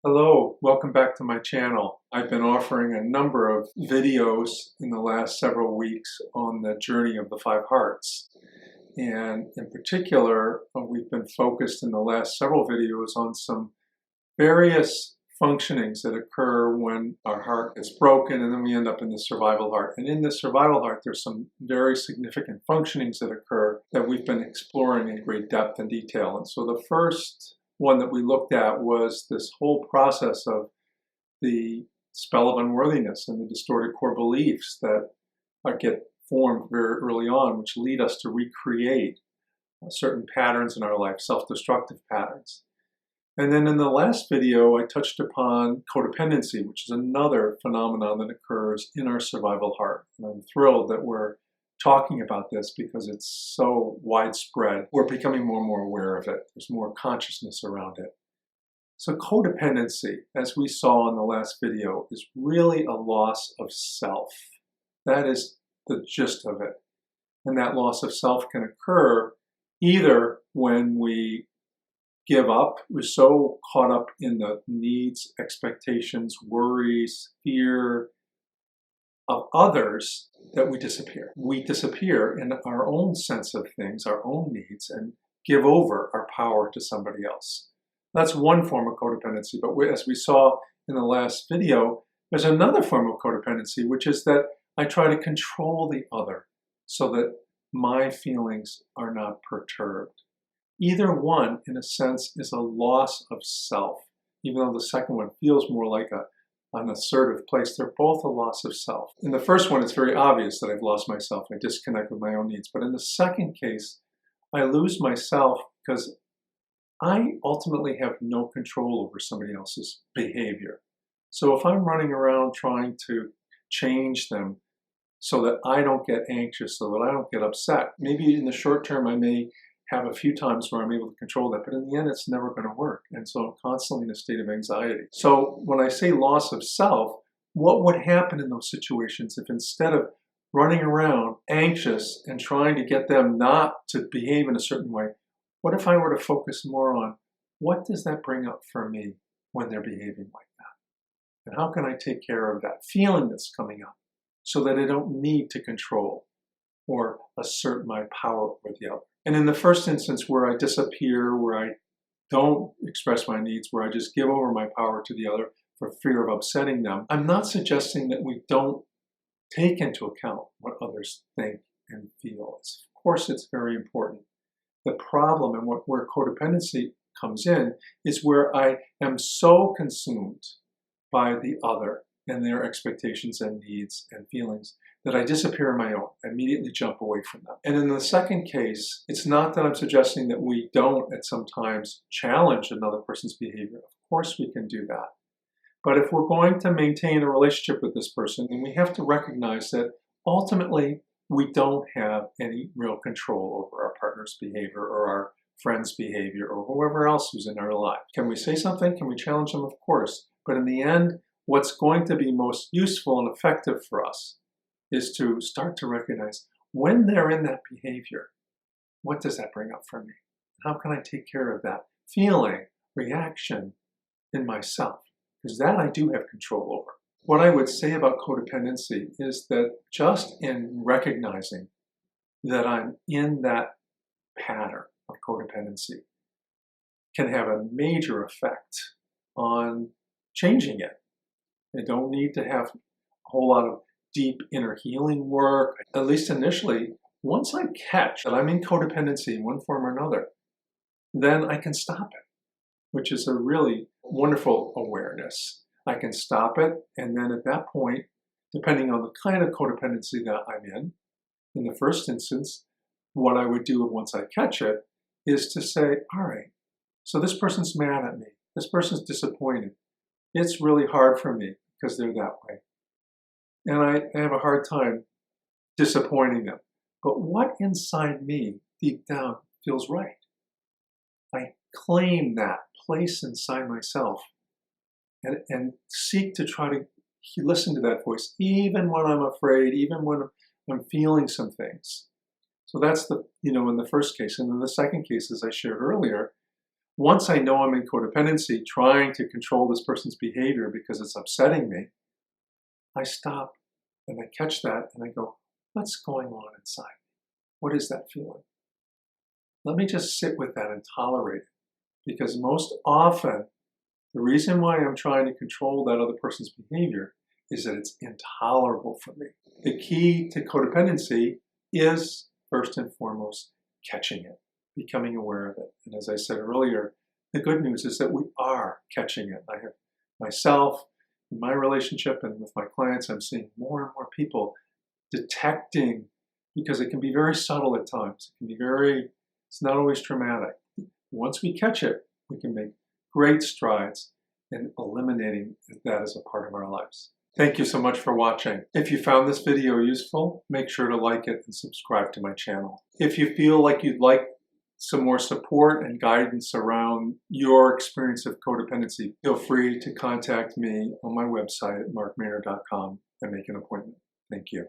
Hello, welcome back to my channel. I've been offering a number of videos in the last several weeks on the journey of the five hearts. And in particular, we've been focused in the last several videos on some various functionings that occur when our heart is broken and then we end up in the survival heart. And in the survival heart, there's some very significant functionings that occur that we've been exploring in great depth and detail. And so the first one that we looked at was this whole process of the spell of unworthiness and the distorted core beliefs that get formed very early on, which lead us to recreate certain patterns in our life, self-destructive patterns. And then in the last video, I touched upon codependency, which is another phenomenon that occurs in our survival heart. And I'm thrilled that we're talking about this because it's so widespread. We're becoming more and more aware of it. There's more consciousness around it. So codependency, as we saw in the last video, is really a loss of self. That is the gist of it. And that loss of self can occur either when we give up, we're so caught up in the needs, expectations, worries, fear of others that we disappear. We disappear in our own sense of things, our own needs, and give over our power to somebody else. That's one form of codependency, but as we saw in the last video, there's another form of codependency, which is that I try to control the other so that my feelings are not perturbed. Either one, in a sense, is a loss of self. Even though the second one feels more like an assertive place, they're both a loss of self. In the first one, it's very obvious that I've lost myself. I disconnect with my own needs. But in the second case, I lose myself because I ultimately have no control over somebody else's behavior. So if I'm running around trying to change them so that I don't get anxious, so that I don't get upset, maybe in the short term I may have a few times where I'm able to control that, but in the end, it's never going to work. And so I'm constantly in a state of anxiety. So when I say loss of self, what would happen in those situations if instead of running around anxious and trying to get them not to behave in a certain way, what if I were to focus more on what does that bring up for me when they're behaving like that? And how can I take care of that feeling that's coming up so that I don't need to control or assert my power over the other? And in the first instance where I disappear, where I don't express my needs, where I just give over my power to the other for fear of upsetting them, I'm not suggesting that we don't take into account what others think and feel. Of course, it's very important. The problem and where codependency comes in is where I am so consumed by the other and their expectations and needs and feelings that I disappear on my own. I immediately jump away from them. And in the second case, it's not that I'm suggesting that we don't at some times challenge another person's behavior. Of course we can do that. But if we're going to maintain a relationship with this person, then we have to recognize that ultimately we don't have any real control over our partner's behavior or our friend's behavior or whoever else who's in our life. Can we say something? Can we challenge them? Of course. But in the end, what's going to be most useful and effective for us is to start to recognize when they're in that behavior, what does that bring up for me? How can I take care of that feeling, reaction in myself? Because that I do have control over. What I would say about codependency is that just in recognizing that I'm in that pattern of codependency can have a major effect on changing it. I don't need to have a whole lot of deep inner healing work. At least initially, once I catch that I'm in codependency in one form or another, then I can stop it, which is a really wonderful awareness. I can stop it, and then at that point, depending on the kind of codependency that I'm in the first instance, what I would do once I catch it is to say, all right, so this person's mad at me. This person's disappointed. It's really hard for me because they're that way. And I have a hard time disappointing them. But what inside me, deep down, feels right? I claim that place inside myself and seek to try to listen to that voice, even when I'm afraid, even when I'm feeling some things. So that's in the first case. And in the second case, as I shared earlier, Once I know I'm in codependency, trying to control this person's behavior because it's upsetting me, I stop and I catch that and I go, what's going on inside? What is that feeling? Let me just sit with that and tolerate it. Because most often, the reason why I'm trying to control that other person's behavior is that it's intolerable for me. The key to codependency is, first and foremost, catching it, becoming aware of it. And as I said earlier, the good news is that we are catching it. I have myself, in my relationship and with my clients, I'm seeing more and more people detecting, because it can be very subtle at times. It can be it's not always traumatic. Once we catch it, we can make great strides in eliminating that as a part of our lives. Thank you so much for watching. If you found this video useful, make sure to like it and subscribe to my channel. If you feel like you'd like some more support and guidance around your experience of codependency, feel free to contact me on my website at markmaynard.com and make an appointment. Thank you.